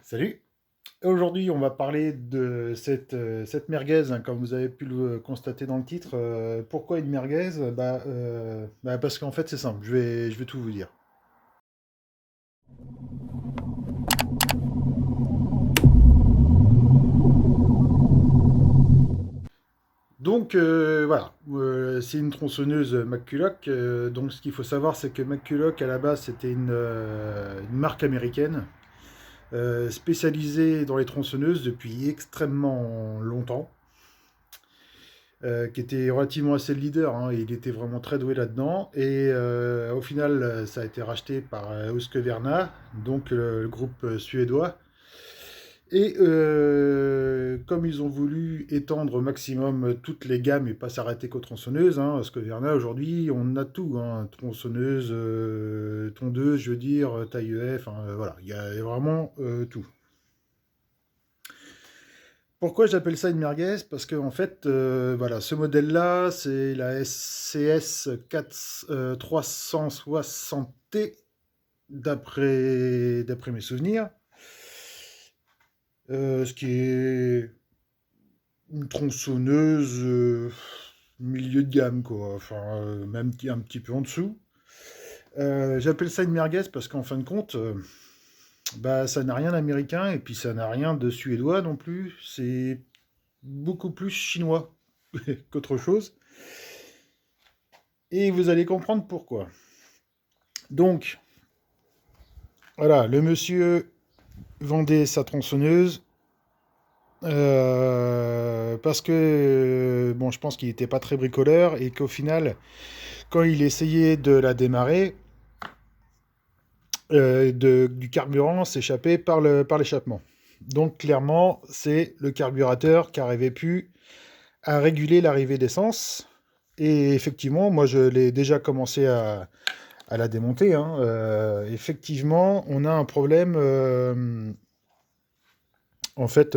Salut! Aujourd'hui, on va parler de cette merguez, hein, comme vous avez pu le constater dans le titre. Pourquoi une merguez? Parce qu'en fait, c'est simple, je vais tout vous dire. Donc, voilà, c'est une tronçonneuse McCulloch. Donc, ce qu'il faut savoir, c'est que McCulloch, à la base, c'était une marque américaine spécialisée dans les tronçonneuses depuis extrêmement longtemps. Qui était relativement assez le leader, hein. Il était vraiment très doué là-dedans. Et au final, ça a été racheté par Husqvarna, donc le groupe suédois. Et comme ils ont voulu étendre au maximum toutes les gammes et pas s'arrêter qu'aux tronçonneuses, hein, Husqvarna aujourd'hui, on a tout, hein, tronçonneuse, tondeuse, je veux dire, taille EF, hein, voilà, il y a vraiment tout. Pourquoi j'appelle ça une merguez? Parce que en fait, voilà, ce modèle-là, c'est la SCS 360T, d'après mes souvenirs. Ce qui est une tronçonneuse milieu de gamme, quoi. Enfin, même un petit peu en dessous. J'appelle ça une merguez parce qu'en fin de compte, ça n'a rien d'américain et puis ça n'a rien de suédois non plus. C'est beaucoup plus chinois qu'autre chose. Et vous allez comprendre pourquoi. Donc, voilà, le monsieur vendait sa tronçonneuse parce que, bon, je pense qu'il n'était pas très bricoleur et qu'au final, quand il essayait de la démarrer, du carburant s'échappait par l'échappement. Donc, clairement, c'est le carburateur qui n'arrivait plus à réguler l'arrivée d'essence. Et effectivement, moi, je l'ai déjà commencé à la démonter, hein. Effectivement, on a un problème. En fait,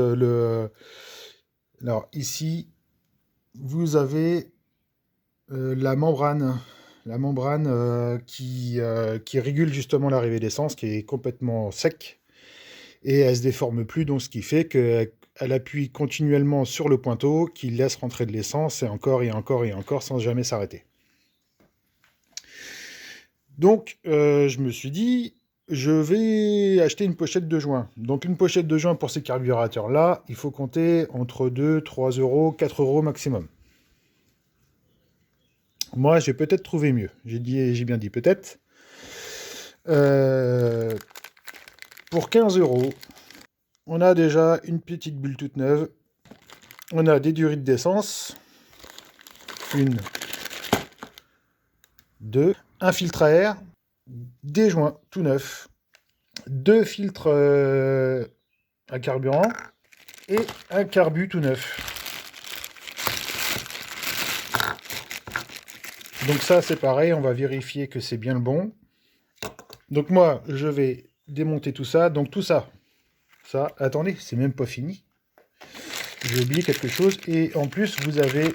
alors ici, vous avez la membrane qui régule justement l'arrivée d'essence, qui est complètement sec et elle se déforme plus, donc ce qui fait qu'elle appuie continuellement sur le pointeau, qui laisse rentrer de l'essence et encore et encore et encore sans jamais s'arrêter. Donc, je me suis dit, je vais acheter une pochette de joint. Donc, une pochette de joint pour ces carburateurs-là, il faut compter entre 2, 3 euros, 4 euros maximum. Moi, j'ai peut-être trouvé mieux. J'ai bien dit peut-être. Euh, pour 15 euros, on a déjà une petite bulle toute neuve. On a des durées d'essence. Une, deux. Un filtre à air. Des joints tout neufs. Deux filtres à carburant. Et un carbu tout neuf. Donc ça, c'est pareil, on va vérifier que c'est bien le bon. Donc moi, je vais démonter tout ça. Donc tout ça, attendez, c'est même pas fini. J'ai oublié quelque chose. Et en plus, vous avez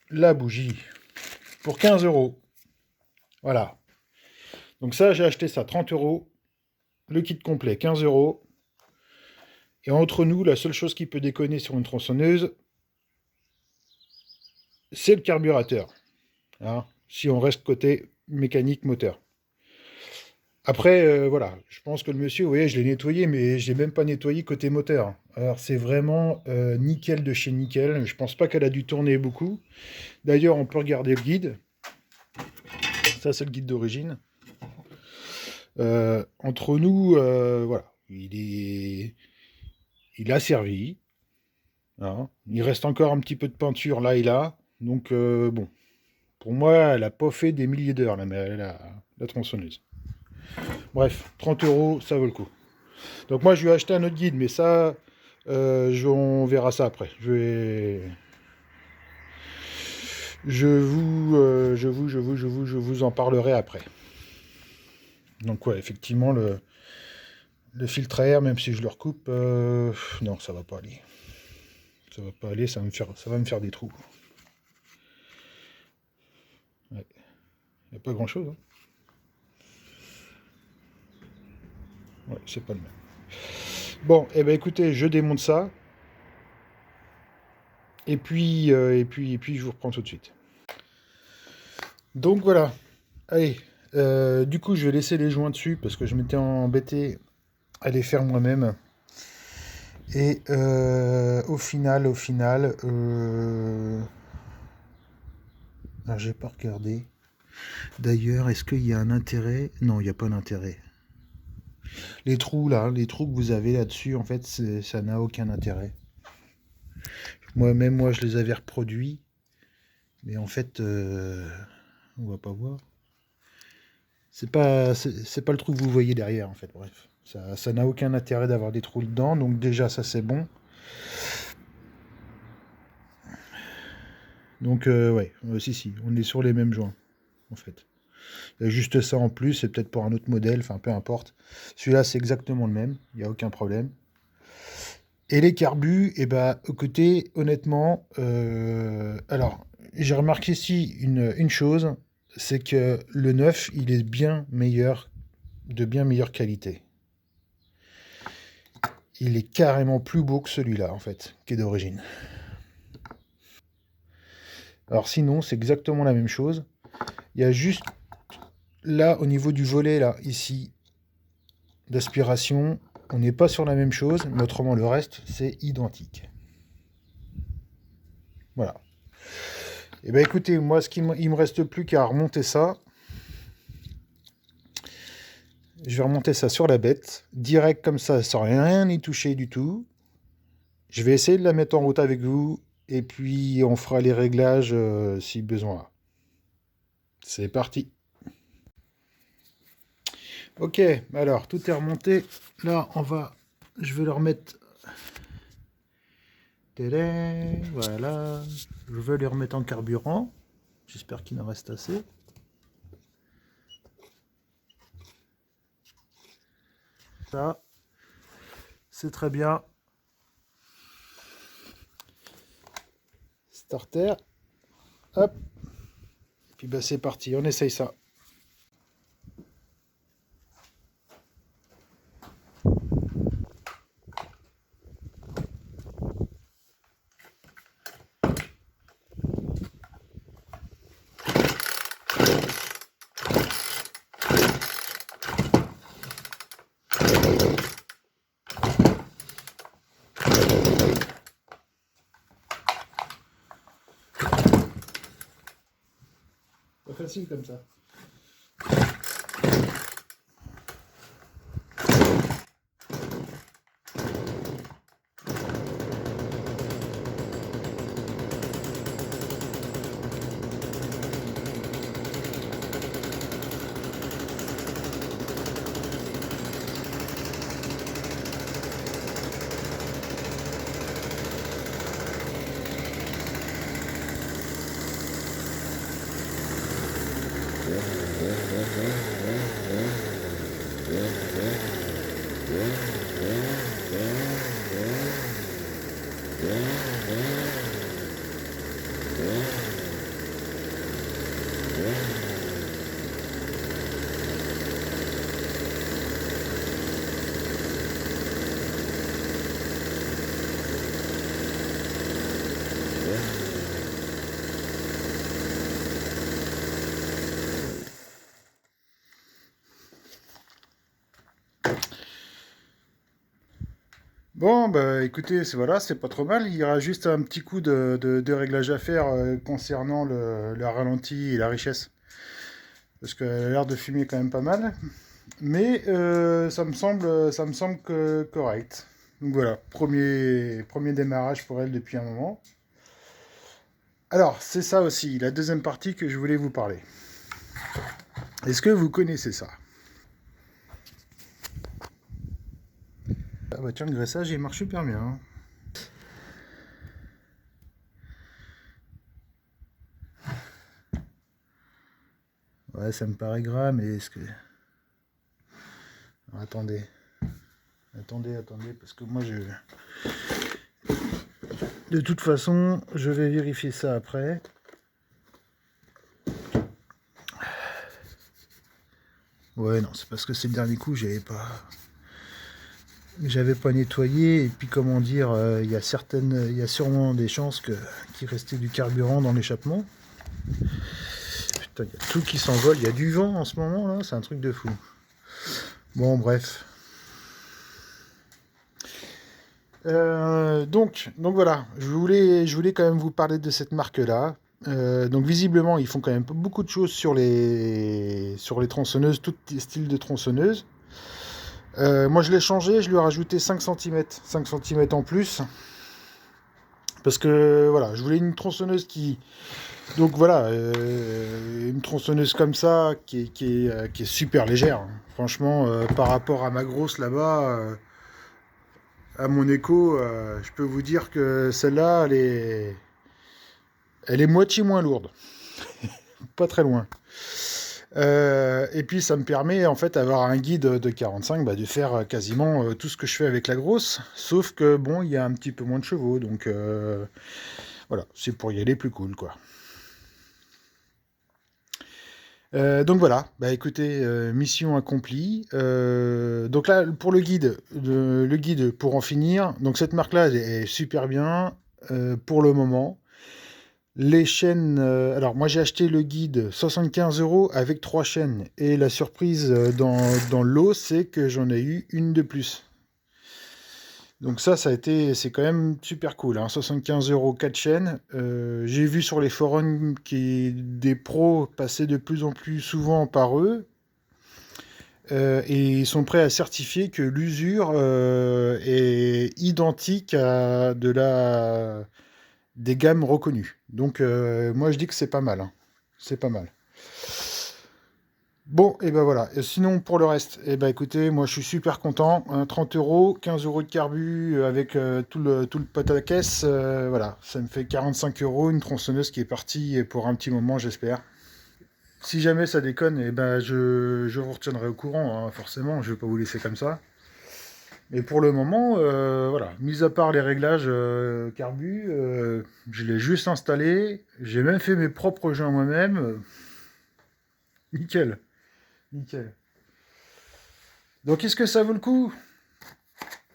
la bougie pour 15 euros. Voilà. Donc ça, j'ai acheté ça 30 euros. Le kit complet, 15 euros. Et entre nous, la seule chose qui peut déconner sur une tronçonneuse, c'est le carburateur. Hein, si on reste côté mécanique moteur. Après, voilà, je pense que le monsieur, vous voyez, je l'ai nettoyé, mais je l'ai même pas nettoyé côté moteur. Alors, c'est vraiment nickel de chez nickel. Je pense pas qu'elle a dû tourner beaucoup. D'ailleurs, on peut regarder le guide. Ça, c'est le guide d'origine. Entre nous, voilà, il a servi. Hein. Il reste encore un petit peu de peinture là et là. Donc, bon, pour moi, elle a pas fait des milliers d'heures, la tronçonneuse. Bref, 30 euros, ça vaut le coup. Donc moi, je lui ai acheté un autre guide, mais ça, on verra ça après. Je vous en parlerai après. Donc ouais, effectivement, le filtre à air, même si je le recoupe, non, ça va pas aller. Ça va pas aller, ça va me faire des trous. Ouais. Il n'y a pas grand-chose. Hein. Ouais, c'est pas le même. Bon, eh ben écoutez, je démonte ça. Et puis, je vous reprends tout de suite. Donc voilà. Allez. Du coup, je vais laisser les joints dessus parce que je m'étais embêté à les faire moi-même. Et au final, j'ai pas regardé. D'ailleurs, est-ce qu'il y a un intérêt? Non, il n'y a pas d'intérêt. Les trous là, les trous que vous avez là-dessus, en fait, ça n'a aucun intérêt. Moi, je les avais reproduits, mais en fait, on va pas voir. C'est pas le trou que vous voyez derrière, en fait. Bref, ça n'a aucun intérêt d'avoir des trous dedans. Donc déjà, ça c'est bon. Donc ouais, si, on est sur les mêmes joints, en fait. Il y a juste ça en plus, c'est peut-être pour un autre modèle, enfin peu importe. Celui-là, c'est exactement le même, il n'y a aucun problème. Et les carbus, eh ben, écoutez, honnêtement, alors, j'ai remarqué ici une chose, c'est que le neuf, il est bien meilleur, de bien meilleure qualité. Il est carrément plus beau que celui-là, en fait, qui est d'origine. Alors sinon, c'est exactement la même chose. Il y a juste là, au niveau du volet, là, ici, d'aspiration, on n'est pas sur la même chose, mais autrement, le reste, c'est identique. Voilà. Et ben écoutez, moi, il me reste plus qu'à remonter ça. Je vais remonter ça sur la bête, direct comme ça, sans rien y toucher du tout. Je vais essayer de la mettre en route avec vous, et puis on fera les réglages si besoin. C'est parti. Ok, alors tout est remonté. Là, je vais le remettre. Tadam, voilà. Je vais les remettre en carburant. J'espère qu'il en reste assez. Ça, c'est très bien. Starter. Hop. Puis bah c'est parti, on essaye ça. Pas facile comme ça. Bon, bah écoutez, voilà, c'est pas trop mal. Il y aura juste un petit coup de réglage à faire concernant le ralenti et la richesse. Parce qu'elle a l'air de fumer quand même pas mal. Mais ça me semble correct. Donc voilà, premier démarrage pour elle depuis un moment. Alors, c'est ça aussi, la deuxième partie que je voulais vous parler. Est-ce que vous connaissez ça? Ah bah tiens, le graissage, il marche super bien, hein. Ouais, ça me paraît gras, mais est-ce que... Alors, attendez, parce que moi, de toute façon, je vais vérifier ça après. Ouais, non, c'est parce que c'est le dernier coup, j'avais pas... j'avais pas nettoyé, et puis comment dire, il y a sûrement des chances qu'il restait du carburant dans l'échappement. Putain, il y a tout qui s'envole, il y a du vent en ce moment là, c'est un truc de fou. Bon, bref. Donc voilà, je voulais quand même vous parler de cette marque-là. Donc visiblement, ils font quand même beaucoup de choses sur les tronçonneuses, tout style de tronçonneuse. Moi, je l'ai changé, je lui ai rajouté 5 cm en plus. Parce que voilà, je voulais une tronçonneuse qui... Donc voilà, une tronçonneuse comme ça, qui est super légère. Franchement, par rapport à ma grosse là-bas, à mon écho, je peux vous dire que celle-là, elle est moitié moins lourde. Pas très loin. Et puis ça me permet en fait d'avoir un guide de 45, de faire quasiment tout ce que je fais avec la grosse, sauf que bon, il y a un petit peu moins de chevaux, donc voilà, c'est pour y aller plus cool, quoi. Donc voilà, écoutez, mission accomplie. Donc là, pour le guide pour en finir, donc cette marque-là, elle est super bien pour le moment. Les chaînes, alors moi j'ai acheté le guide 75 € avec 3 chaînes, et la surprise dans le lot, c'est que j'en ai eu une de plus. Donc c'est quand même super cool, hein. 75 €, 4 chaînes. J'ai vu sur les forums des pros passer de plus en plus souvent par eux, et ils sont prêts à certifier que l'usure est identique à des gammes reconnues. Donc moi je dis que c'est pas mal, hein. C'est pas mal. Bon, et ben voilà. Et sinon, pour le reste, écoutez, moi je suis super content. 30 €, 15 € de carbu avec tout le pot à la caisse. Voilà, ça me fait 45 €, une tronçonneuse qui est partie pour un petit moment, j'espère. Si jamais ça déconne, je vous retiendrai au courant, hein, forcément, je vais pas vous laisser comme ça. Mais pour le moment, voilà, mis à part les réglages carbu, je l'ai juste installé. J'ai même fait mes propres joints moi-même. Nickel, nickel. Donc est-ce que ça vaut le coup?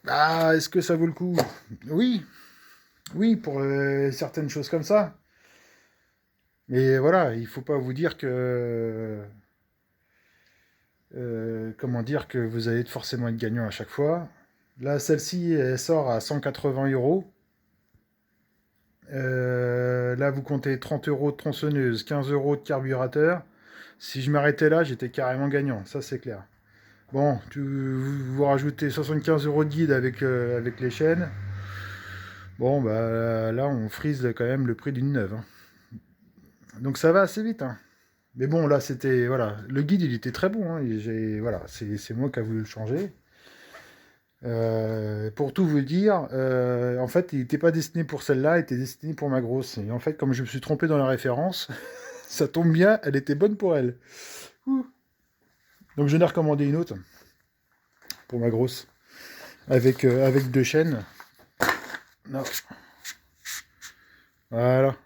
Est-ce que ça vaut le coup? Oui, oui, pour certaines choses comme ça. Mais voilà, il faut pas vous dire que... comment dire que vous allez forcément être gagnant à chaque fois. Là, celle-ci, elle sort à 180 €. Là, vous comptez 30 € de tronçonneuse, 15 € de carburateur. Si je m'arrêtais là, j'étais carrément gagnant, ça c'est clair. Bon, vous rajoutez 75 € de guide avec les chaînes. Bon, là, on frise quand même le prix d'une neuve, hein. Donc ça va assez vite, hein. Mais bon, là, c'était... Voilà, le guide, il était très bon, hein. Voilà, c'est moi qui ai voulu le changer. Pour tout vous dire, en fait, il n'était pas destiné pour celle-là, il était destiné pour ma grosse. Et en fait, comme je me suis trompé dans la référence, ça tombe bien, elle était bonne pour elle. Ouh. Donc je n'ai recommandé une autre pour ma grosse, avec 2 chaînes. Non. Voilà.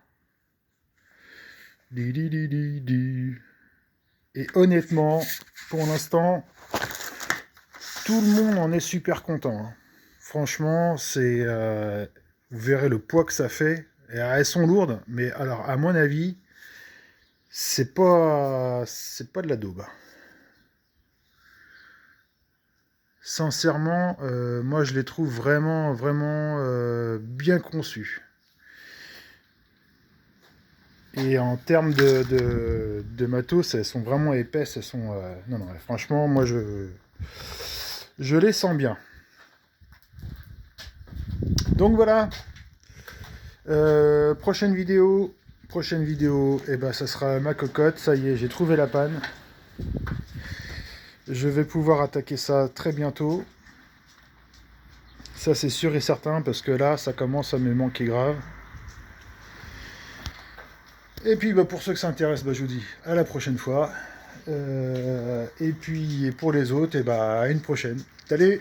Et honnêtement, pour l'instant, tout le monde en est super content, hein. Franchement, vous verrez le poids que ça fait. Et elles sont lourdes, mais alors, à mon avis, c'est pas de la daube. Sincèrement, moi, je les trouve vraiment, vraiment bien conçues. Et en termes de matos, elles sont vraiment épaisses. Elles sont, non, franchement, moi, je les sens bien. Donc voilà. Prochaine vidéo, ça sera ma cocotte. Ça y est, j'ai trouvé la panne. Je vais pouvoir attaquer ça très bientôt. Ça, c'est sûr et certain, parce que là, ça commence à me manquer grave. Et puis, pour ceux que ça intéresse, je vous dis à la prochaine fois. Et puis, pour les autres, à une prochaine. Salut!